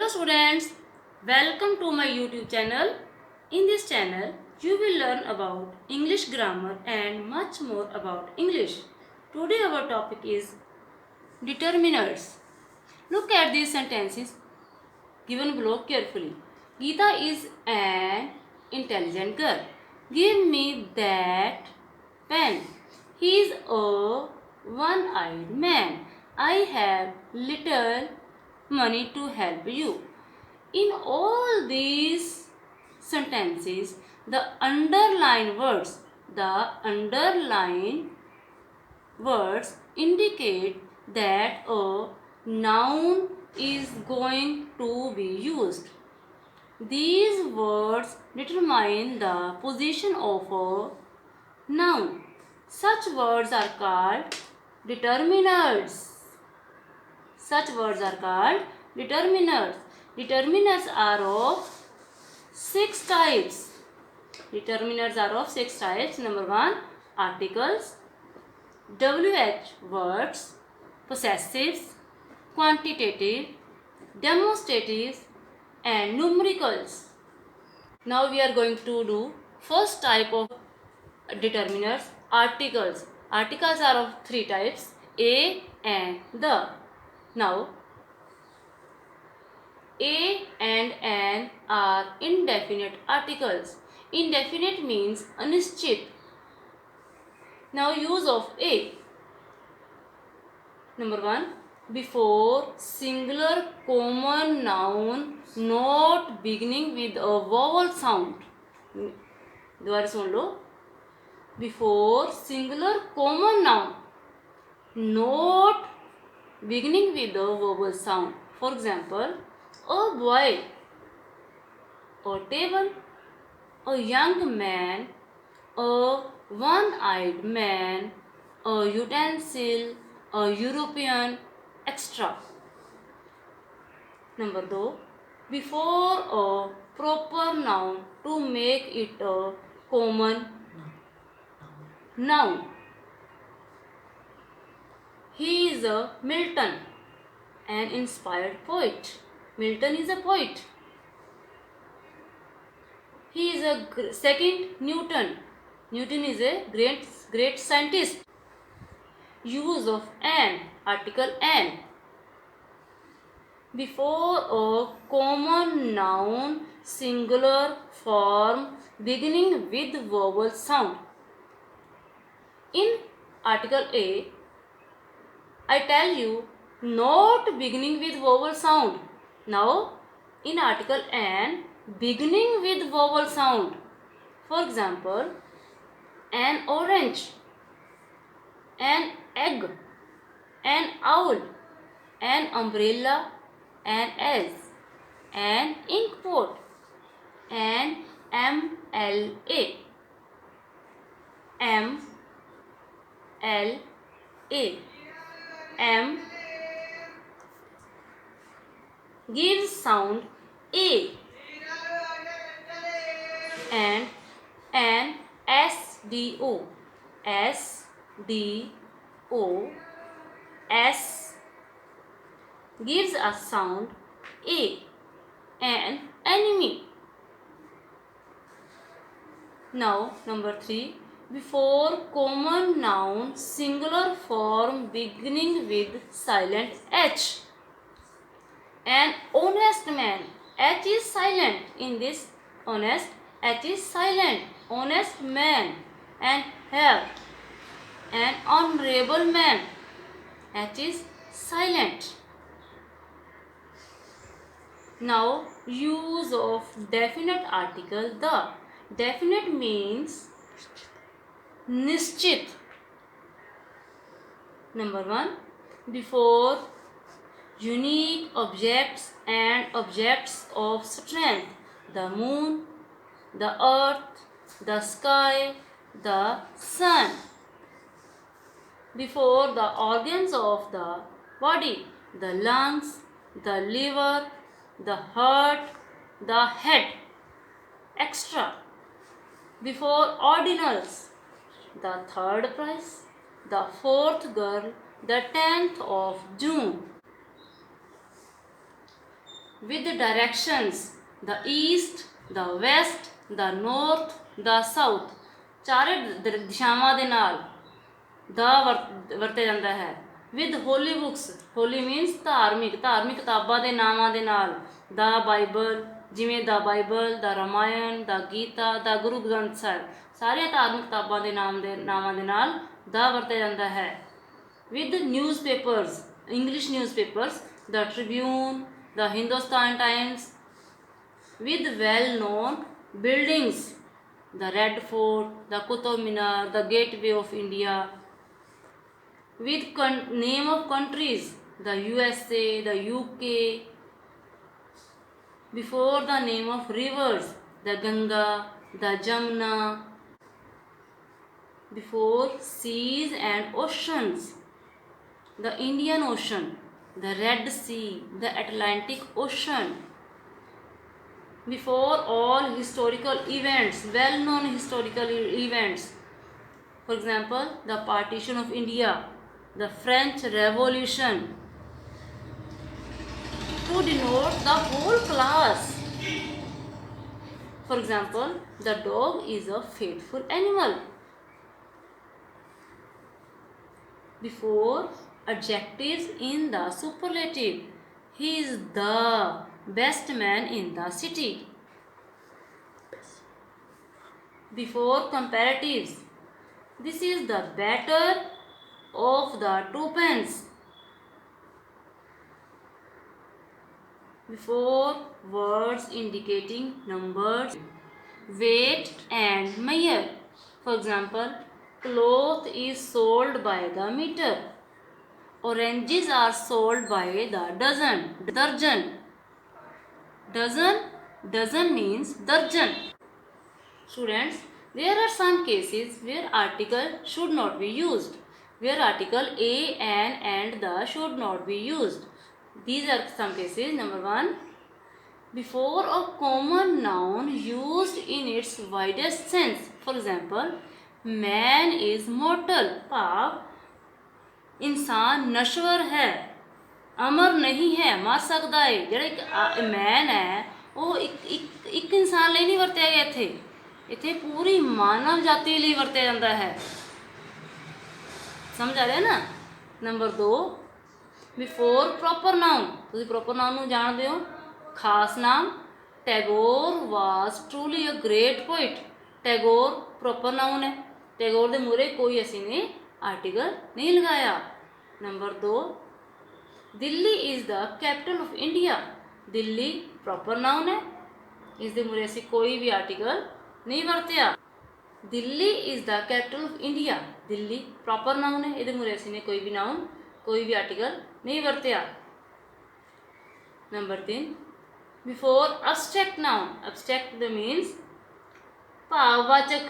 Hello students, welcome to my YouTube channel. In this channel, you will learn about English grammar and much more about English. Today our topic is determiners. Look at these sentences given below carefully. Geeta is an intelligent girl. Give me that pen. He is a one-eyed man. I have little money to help you. In all these sentences, the underlined words indicate that a noun is going to be used. These words determine the position of a noun. Such words are called determiners. Determiners are of six types. Number 1, articles, WH words, possessives, quantitative, demonstratives, and numericals. Now we are going to do first type of determiners, articles. Articles are of three types: a and the. Now a and an are indefinite articles. Indefinite means अनिश्चित. Now use of a. Number 1, before singular common noun not beginning with a vowel sound. दोबारा सुन लो. Before singular common noun not beginning with a vowel sound. For example, a boy, a table, a young man, a one-eyed man, a utensil, a European, etc. Number 2, before a proper noun to make it a common noun. He is a Milton, an inspired poet. Milton is a poet. He is a second Newton. Newton is a great scientist. Use of an, article an. Before a common noun singular form beginning with vowel sound. In article a, I tell you not beginning with vowel sound. Now in article an, beginning with vowel sound. For example, an orange, an egg, an owl, an umbrella, an as, an ink pot, an MLA, M gives sound a, and an SDO, S gives a sound a, an enemy. Now number 3, before common noun singular form beginning with silent H. An honest man, H is silent in this honest, H is silent, honest man. And here, an honorable man, H is silent. Now use of definite article the. Definite means निश्चित. Number 1, before unique objects and objects of strength, the moon, the earth, the sky, the sun. Before the organs of the body, the lungs, the liver, the heart, the head, etc. Before ordinals, the third prize, the fourth girl, the 10th of June. with the directions the east, the west, the north, the south। ਚਾਰੇ ਦਿਸ਼ਾਵਾਂ ਦੇ ਨਾਲ ਦਾ ਵਰਤਿਆ ਜਾਂਦਾ ਹੈ। with holy books, holy means ਧਾਰਮਿਕ ਕਿਤਾਬਾਂ ਦੇ ਨਾਮਾਂ ਦੇ ਨਾਲ। the Bible, ਜਿਵੇਂ ਦਾ ਬਾਈਬਲ, ਦਾ ਰਾਮਾਇਣ, ਦਾ ਗੀਤਾ, ਦਾ ਗੁਰੂ ਗ੍ਰੰਥ ਸਾਹਿਬ, ਸਾਰੀਆਂ ਧਾਰਮਿਕ ਕਿਤਾਬਾਂ ਦੇ ਨਾਮਾਂ ਦੇ ਨਾਲ ਦਾ ਵਰਤਿਆ ਜਾਂਦਾ ਹੈ। with newspapers, English newspapers, the Tribune, the Hindustan Times। with well-known buildings, the Red Fort, the Qutub Minar, the Gateway of India। with name of countries, the USA, the UK। before the name of rivers, the Ganga, the Jamuna। before seas and oceans, the Indian Ocean, the Red Sea, the Atlantic Ocean। before all historical events, well-known historical events, for example, the partition of India, the French Revolution, to denote the whole class। For example, the dog is a faithful animal। before adjectives in the superlative, he is the best man in the city। before comparatives, this is the better of the two pence। before words indicating numbers, weight and measure, for example, cloth is sold by the meter, oranges are sold by the dozen, dozen means darjan। Students, there are some cases where article should not be used, where article a, an and the should not be used। These are some cases। Number 1, before a common noun used in its widest sense, for example, man is mortal, भाव इंसान नश्वर है, अमर नहीं है, मर सकता है। ਜਿਹੜਾ ਇੱਕ मैन है ਉਹ ਇੱਕ इंसान ਲਈ नहीं ਵਰਤਿਆ ਗਿਆ ਇੱਥੇ पूरी मानव जाति ਲਈ ਵਰਤਿਆ ਜਾਂਦਾ है। समझ आ रहा है ना। नंबर 2, बिफोर प्रॉपर नाउन, ਤੁਸੀਂ प्रॉपर नाउन ਨੂੰ ਜਾਣਦੇ ਹੋ। खास नाम, Tagore was truly a great poet. Tagore proper noun है, टैगोर ਦੇ ਮੂਹਰੇ ਕੋਈ ਅਸੀਂ ਨੇ आर्टिकल नहीं लगाया। Number 2, Delhi is the capital of India. Delhi proper noun है, इस दे मूहरे असीं कोई भी आर्टिकल नहीं वरतिया। Delhi is the capital of India, Delhi proper noun है, ये मूहरे असीं ने कोई भी नाउन कोई भी आर्टिकल नहीं वरतिया। Number 3, before abstract noun, abstract means भाववाचक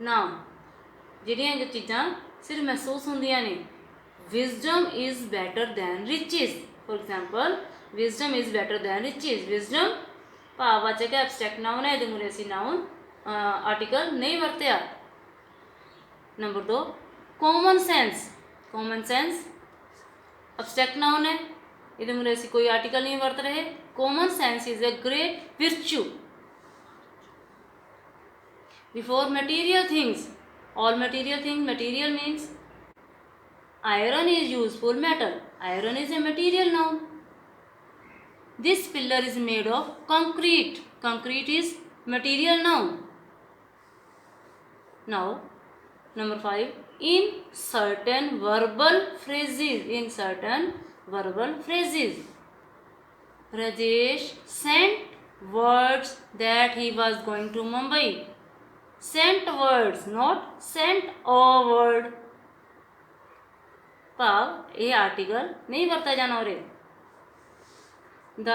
नाउन, ਜਿਹੜੀਆਂ जो चीज़ां सिर्फ महसूस होंदियां ने। Wisdom is better than riches, for example, wisdom is better than riches. Wisdom भाववाचक है, एब्सट्रैक्ट नाउन है, ये मूहरे असीं नाउन आर्टिकल नहीं वरतिया। Number 2, common sense. Common sense abstract noun है, ये मूहरे असीं कोई आर्टिकल नहीं वरत रहे। Common sense is a great virtue. Before material things, all material things, material means iron is useful metal, iron is a material noun। this pillar is made of concrete, concrete is material noun। now number 5, in certain verbal phrases, in certain verbal phrases, Rajesh sent words that he was going to Mumbai। sent words, not sent a word। भाव ये article नहीं वरता जाना। और the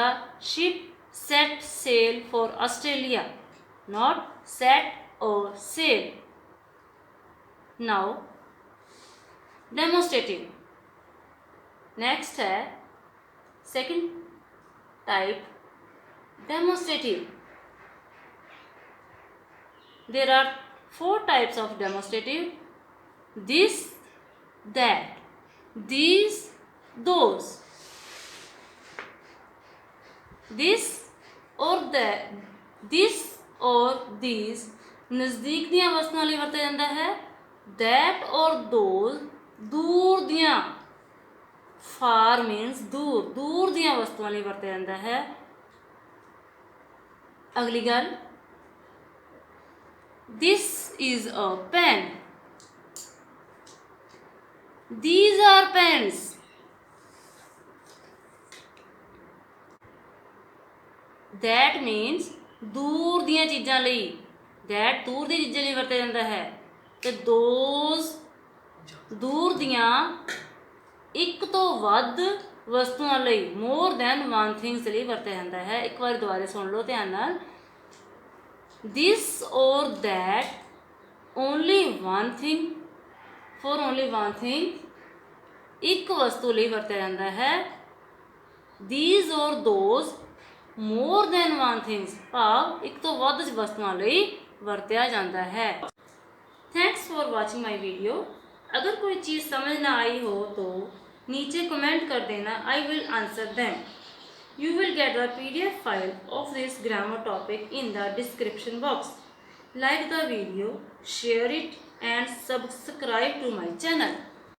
ship set sail for Australia, not set or sail। now demonstrative, next है second type, demonstrative। there are 4 types of demonstrative: this, that, these, those। this or that, this or these ਨਜ਼ਦੀਕ ਦੀਆਂ ਵਸਤੂਆਂ ਲਈ ਵਰਤਿਆ ਜਾਂਦਾ ਹੈ। that or those दूर दियां, far means दूर, दूर दियां वस्तुआं ਲਈ ਵਰਤਿਆ ਜਾਂਦਾ ਹੈ। अगली गल, this is a pen, these are pens। that means दूर दियां चीज़ां ਲਈ, that दूर दी चीज़ां ਲਈ ਵਰਤਿਆ ਜਾਂਦਾ ਹੈ ਤੇ those दूर दियां ਇੱਕ ਤੋਂ ਵੱਧ ਵਸਤੂਆਂ ਲਈ, more than one things ਲਈ ਵਰਤਿਆ ਜਾਂਦਾ ਹੈ। ਇੱਕ ਵਾਰ ਦੁਬਾਰਾ ਸੁਣ ਲਓ ਧਿਆਨ ਨਾਲ। this or that, only one thing, for only one thing, ਇੱਕ ਵਸਤੂ ਲਈ ਵਰਤਿਆ ਜਾਂਦਾ ਹੈ। these or those, more than one things, ਭਾਵ ਇੱਕ ਤੋਂ ਵੱਧ ਵਸਤੂਆਂ ਲਈ ਵਰਤਿਆ ਜਾਂਦਾ ਹੈ। Thanks for watching my video. अगर कोई चीज़ समझ ना आई हो तो नीचे कमेंट कर देना, I will answer them. You will get the PDF file of this grammar topic in the description box. Like the video, share it and subscribe to my channel.